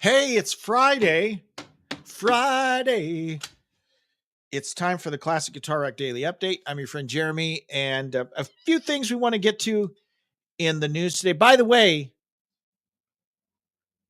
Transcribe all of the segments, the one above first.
Hey, it's Friday. Friday. It's time for the Classic Guitar Rock Daily Update. I'm your friend Jeremy, and a few things we want to get to in the news today. By the way,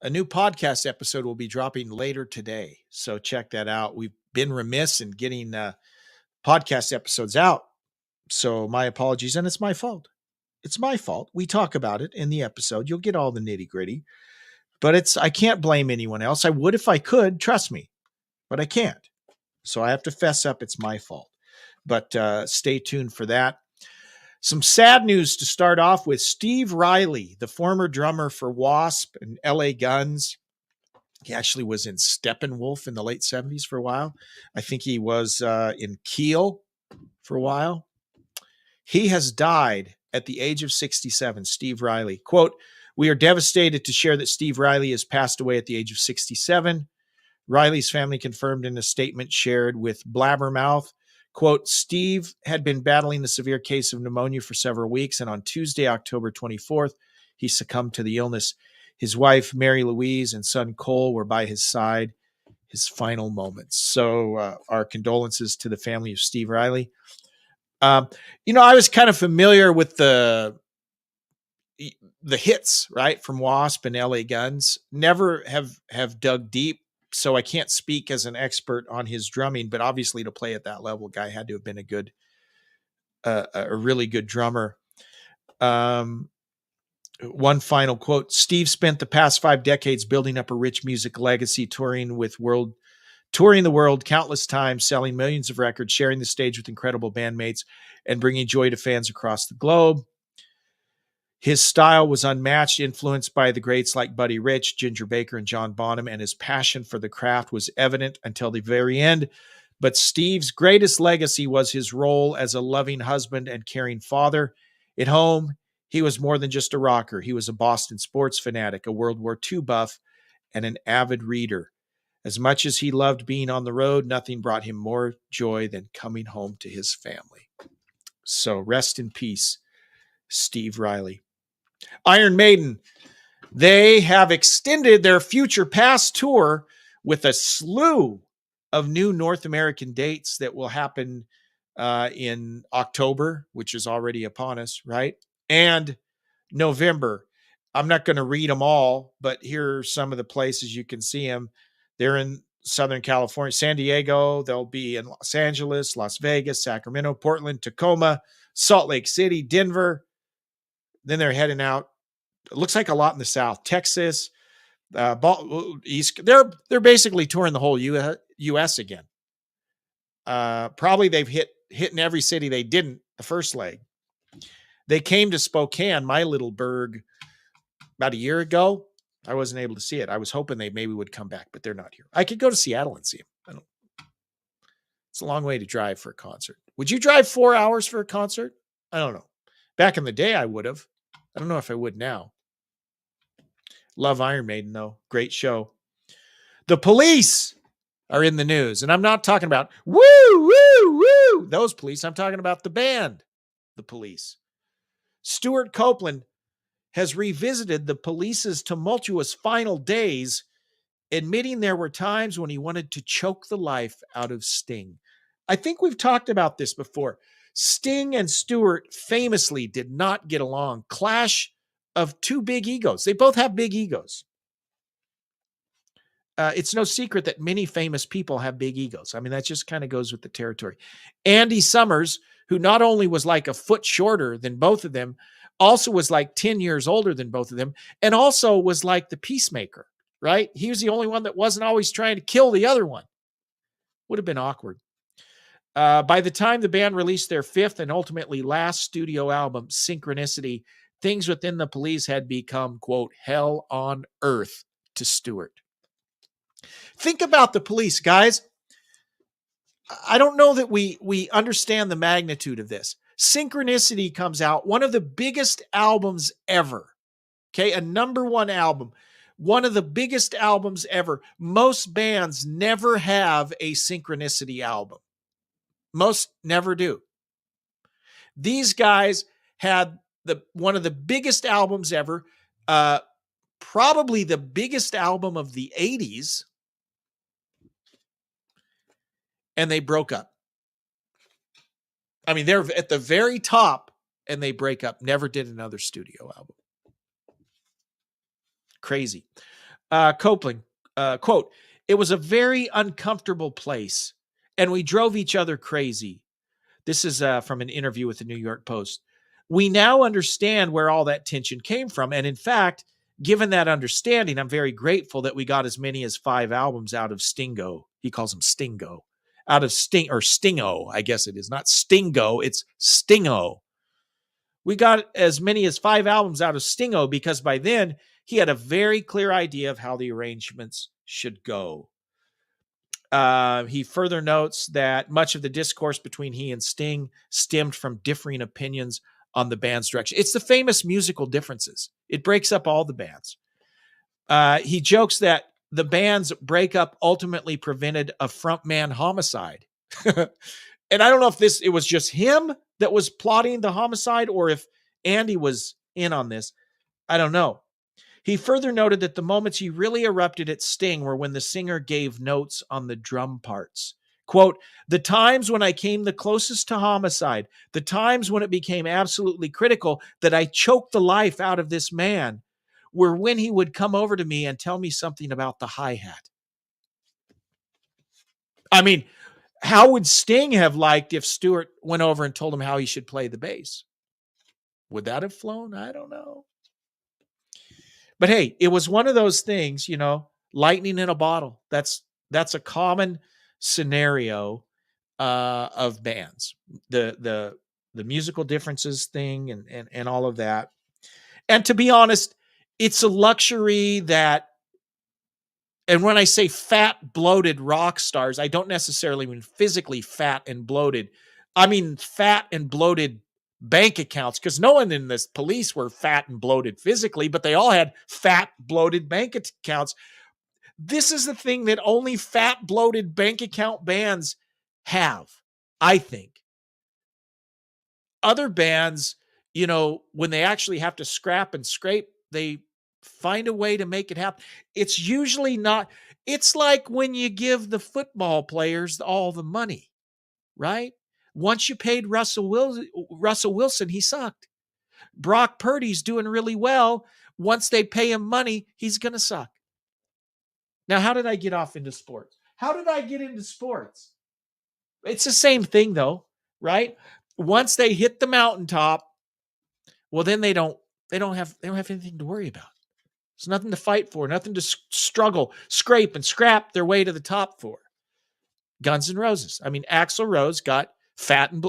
a new podcast episode will be dropping later today, so check that out. We've been remiss in getting podcast episodes out, so my apologies, and it's my fault. It's my fault. We talk about it in the episode. You'll get all the nitty gritty, but I can't blame anyone else. I would if I could, trust me, but I can't. So I have to fess up. It's my fault. But stay tuned for that. Some sad news to start off with. Steve Riley, the former drummer for Wasp and LA Guns. He actually was in Steppenwolf in the late 70s for a while. I think he was in Keel for a while. He has died at the age of 67. Steve Riley. Quote, "We are devastated to share that Steve Riley has passed away at the age of 67. Riley's family confirmed in a statement shared with Blabbermouth. Quote, "Steve had been battling a severe case of pneumonia for several weeks, and on Tuesday, October 24th, he succumbed to the illness. His wife, Mary Louise, and son Cole were by his side, his final moments." So our condolences to the family of Steve Riley. I was kind of familiar with the hits, right, from Wasp and LA Guns. Never have dug deep. So I can't speak as an expert on his drumming, but obviously to play at that level, guy had to have been a really good drummer. One final quote: "Steve spent the past 5 decades building up a rich music legacy, touring the world countless times, selling millions of records, sharing the stage with incredible bandmates, and bringing joy to fans across the globe. His style was unmatched, influenced by the greats like Buddy Rich, Ginger Baker, and John Bonham, and his passion for the craft was evident until the very end. But Steve's greatest legacy was his role as a loving husband and caring father. At home, he was more than just a rocker. He was a Boston sports fanatic, a World War II buff, and an avid reader. As much as he loved being on the road, nothing brought him more joy than coming home to his family." So rest in peace, Steve Riley. Iron Maiden, they have extended their Future Past tour with a slew of new North American dates that will happen in October, which is already upon us, right? And November. I'm not going to read them all, but here are some of the places you can see them. They're in Southern California, San Diego. They'll be in Los Angeles, Las Vegas, Sacramento, Portland, Tacoma, Salt Lake City, Denver. Then they're heading out. It looks like a lot in the South, Texas, East. They're basically touring the whole U.S. again. Probably they've hit in every city they didn't the first leg. They came to Spokane, my little burg, about a year ago. I wasn't able to see it. I was hoping they maybe would come back, but they're not here. I could go to Seattle and see them. It's a long way to drive for a concert. Would you drive 4 hours for a concert? I don't know. Back in the day, I would have. I don't know if I would now. Love Iron Maiden, though. Great show. The Police are in the news, and I'm not talking about woo, woo, woo, those Police. I'm talking about the band, The Police. Stuart Copeland has revisited the Police's tumultuous final days, admitting there were times when he wanted to choke the life out of Sting. I think we've talked about this before. Sting and Stewart famously did not get along. Clash of two big egos. They both have big egos. It's no secret that many famous people have big egos. I mean, that just kind of goes with the territory. Andy Summers, who not only was like a foot shorter than both of them, also was like 10 years older than both of them, and also was like the peacemaker, right? He was the only one that wasn't always trying to kill the other one. Would have been awkward. By the time the band released their 5th and ultimately last studio album, Synchronicity, things within the Police had become, quote, hell on earth to Stewart. Think about the Police, guys. I don't know that we understand the magnitude of this. Synchronicity comes out, one of the biggest albums ever. Okay, a #1 album, one of the biggest albums ever. Most bands never have a Synchronicity album. Most never do. These guys had one of the biggest albums ever. probably the biggest album of the 80s, and they broke up. I mean, they're at the very top and they break up. Never did another studio album. Crazy. Copeland, quote, "It was a very uncomfortable place and we drove each other crazy." This is from an interview with the New York Post. "We now understand where all that tension came from. And in fact, given that understanding, I'm very grateful that we got as many as 5 albums out of Stingo." He calls them Stingo. Out of Stingo, I guess it is. Not Stingo, it's Stingo. "We got as many as 5 albums out of Stingo because by then he had a very clear idea of how the arrangements should go." He further notes that much of the discourse between he and Sting stemmed from differing opinions on the band's direction. It's the famous musical differences. It breaks up all the bands. He jokes that the band's breakup ultimately prevented a frontman homicide. And I don't know if it was just him that was plotting the homicide or if Andy was in on this. I don't know. He further noted that the moments he really erupted at Sting were when the singer gave notes on the drum parts. Quote, "The times when I came the closest to homicide, the times when it became absolutely critical that I choked the life out of this man, were when he would come over to me and tell me something about the hi-hat." I mean, how would Sting have liked if Stewart went over and told him how he should play the bass? Would that have flown? I don't know. But hey, it was one of those things, lightning in a bottle. That's a common scenario of bands. The musical differences thing and all of that. And to be honest, it's a luxury that, and when I say fat, bloated rock stars, I don't necessarily mean physically fat and bloated. I mean fat and bloated bank accounts, because no one in this police were fat and bloated physically, but they all had fat, bloated bank accounts. This is the thing that only fat, bloated bank account bands have, I think. Other bands, when they actually have to scrap and scrape, they find a way to make it happen. It's usually not, it's like when you give the football players all the money, right? Once you paid Russell Wilson, he sucked. Brock Purdy's doing really well. Once they pay him money, he's going to suck. Now, how did I get off into sports? How did I get into sports? It's the same thing though, right? Once they hit the mountaintop, well, then they don't have anything to worry about. There's nothing to fight for, nothing to struggle, scrape and scrap their way to the top for. Guns N' Roses. I mean, Axl Rose got fat and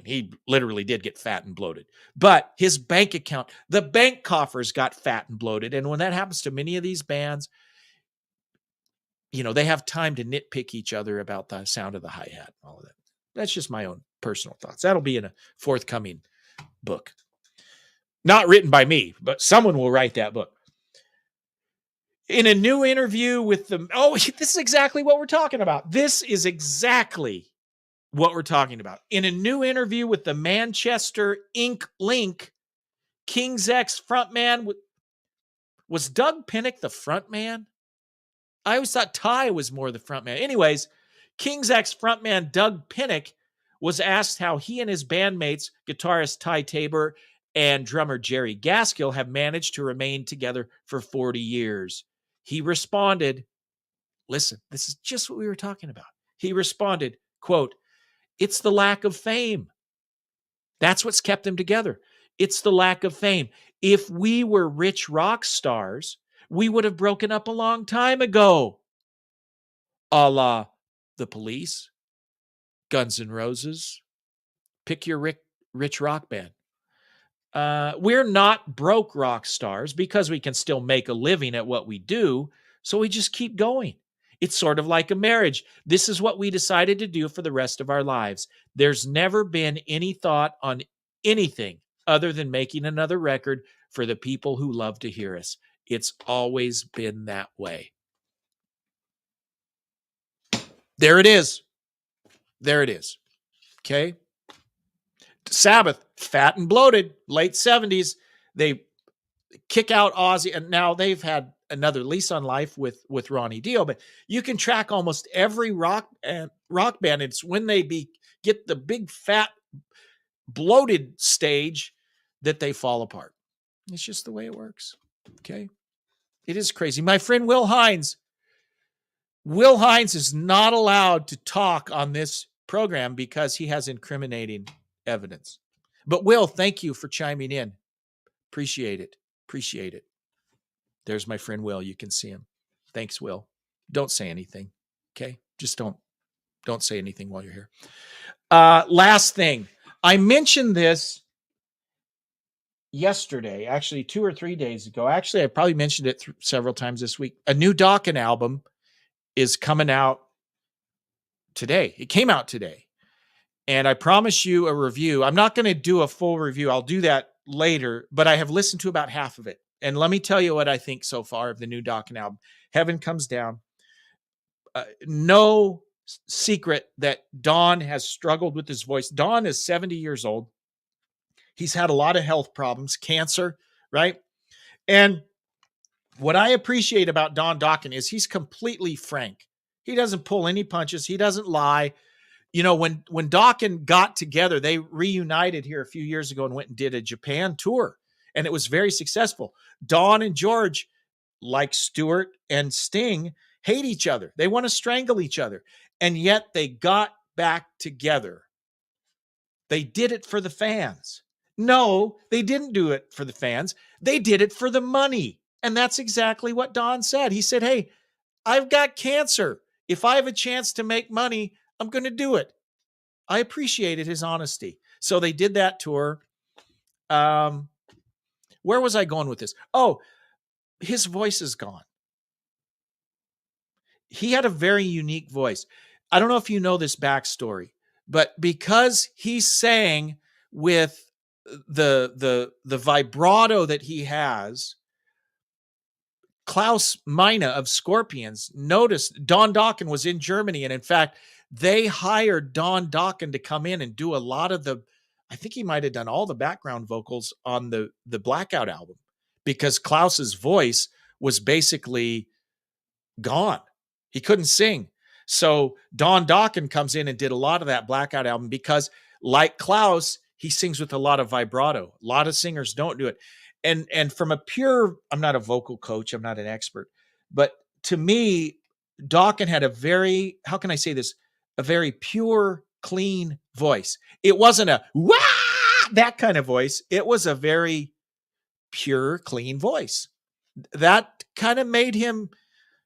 he literally did get fat and bloated, but his bank account, the bank coffers got fat and bloated. And when that happens to many of these bands, they have time to nitpick each other about the sound of the hi-hat and all of that. That's just my own personal thoughts. That'll be in a forthcoming book. Not written by me, but someone will write that book. In a new interview with this is exactly what we're talking about. This is exactly what we're talking about. In a new interview with the Manchester Ink Link, King's X frontman, was Doug Pinnick the frontman? I always thought Ty was more the frontman. Anyways, King's X frontman Doug Pinnick was asked how he and his bandmates, guitarist Ty Tabor and drummer Jerry Gaskill, have managed to remain together for 40 years. He responded, listen, this is just what we were talking about. He responded, quote, "It's the lack of fame. That's what's kept them together. It's the lack of fame. If we were rich rock stars, we would have broken up a long time ago." A la the Police, Guns N' Roses, pick your rich rock band. We're not broke rock stars because we can still make a living at what we do, so we just keep going. It's sort of like a marriage. This is what we decided to do for the rest of our lives. There's never been any thought on anything other than making another record for the people who love to hear us. It's always been that way. There it is. There it is. Okay. Sabbath, fat and bloated, late 70s. kick out Ozzy, and now they've had another lease on life with Ronnie Dio. But you can track almost every rock band. It's when they get the big fat bloated stage that they fall apart. It's just the way it works. Okay, it is crazy. My friend Will Hines. Will Hines is not allowed to talk on this program because he has incriminating evidence. But Will, thank you for chiming in. Appreciate it. Appreciate it. There's my friend Will. You can see him. Thanks, Will. Don't say anything. Okay? Just don't say anything while you're here. Last thing. I mentioned this yesterday, actually 2 or 3 days ago. Actually, I probably mentioned it several times this week. A new Dokken album is coming out today. It came out today. And I promise you a review. I'm not going to do a full review. I'll do that later, but I have listened to about half of it. And let me tell you what I think so far of the new Dokken album. Heaven Comes Down. No secret that Don has struggled with his voice. Don is 70 years old. He's had a lot of health problems, cancer, right? And what I appreciate about Don Dokken is he's completely frank. He doesn't pull any punches. He doesn't lie. You know, when Dokken got together, they reunited here a few years ago and went and did a Japan tour, and it was very successful. Don and George, like Stewart and Sting, hate each other. They want to strangle each other, and yet they got back together. They did it for the fans. No, they didn't do it for the fans. They did it for the money. And that's exactly what Don said. He said, hey, I've got cancer. If I have a chance to make money, I'm going to do it. I appreciated his honesty. So they did that tour. Where was I going with this? Oh, his voice is gone. He had a very unique voice. I don't know if you know this backstory, but because he sang with the vibrato that he has, Klaus Meine of Scorpions noticed Don Dokken was in Germany. And in fact, they hired Don Dokken to come in and do a lot of I think he might have done all the background vocals on the Blackout album, because Klaus's voice was basically gone. He couldn't sing. So Don Dokken comes in and did a lot of that Blackout album because, like Klaus, he sings with a lot of vibrato. A lot of singers don't do it. And from a pure, I'm not a vocal coach, I'm not an expert, but to me, Dokken had a very, how can I say this? A very pure, clean voice. It wasn't a wah, that kind of voice. It was a very pure, clean voice. That kind of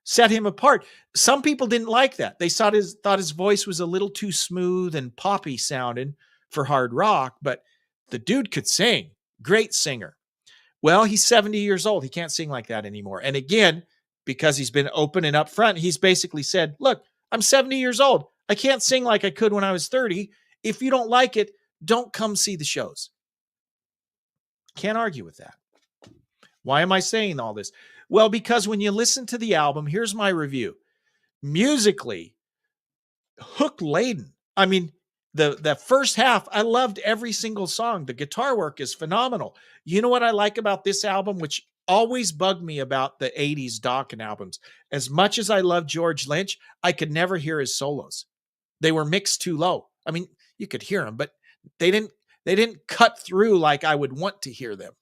set him apart. Some people didn't like that. They thought his voice was a little too smooth and poppy sounding for hard rock, but the dude could sing. Great singer. Well, he's 70 years old. He can't sing like that anymore. And again, because he's been open and upfront, he's basically said, look, I'm 70 years old. I can't sing like I could when I was 30. If you don't like it, don't come see the shows. Can't argue with that. Why am I saying all this? Well, because when you listen to the album, here's my review. Musically, hook laden. I mean, the first half, I loved every single song. The guitar work is phenomenal. You know what I like about this album, which always bugged me about the 80s Dokken albums? As much as I love George Lynch, I could never hear his solos. They were mixed too low. I mean, you could hear them, but they didn't cut through like I would want to hear them.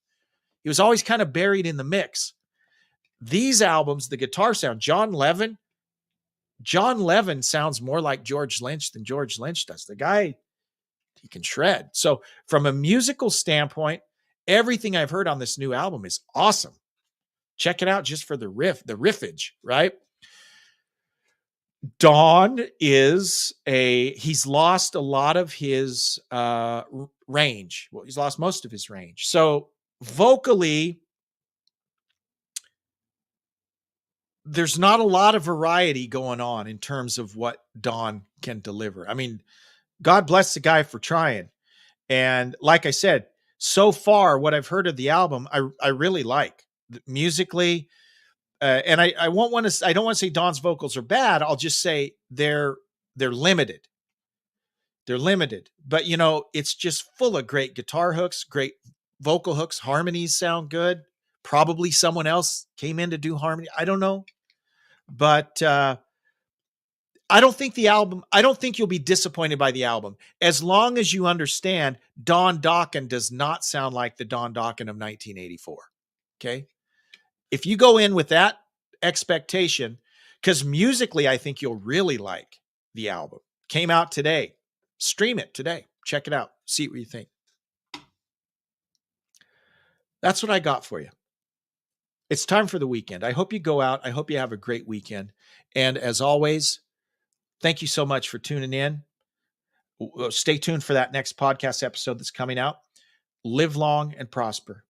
He was always kind of buried in the mix. These albums, the guitar sound, John Levin sounds more like George Lynch than George Lynch does. The guy, he can shred. So from a musical standpoint, everything I've heard on this new album is awesome. Check it out just for the riffage, right? Don he's lost a lot of his range. Well, he's lost most of his range. So vocally, there's not a lot of variety going on in terms of what Don can deliver. I mean, God bless the guy for trying. And like I said, so far, what I've heard of the album, I really like musically. And I don't want to say Don's vocals are bad. I'll just say they're limited. They're limited, but you know, it's just full of great guitar hooks, great vocal hooks, harmonies sound good, Probably someone else came in to do harmony. I don't know. But I don't think you'll be disappointed by the album. As long as you understand Don Dokken does not sound like the Don Dokken of 1984. Okay. If you go in with that expectation, because musically, I think you'll really like the album. Came out today. Stream it today. Check it out. See what you think. That's what I got for you. It's time for the weekend. I hope you go out. I hope you have a great weekend. And as always, thank you so much for tuning in. Stay tuned for that next podcast episode that's coming out. Live long and prosper.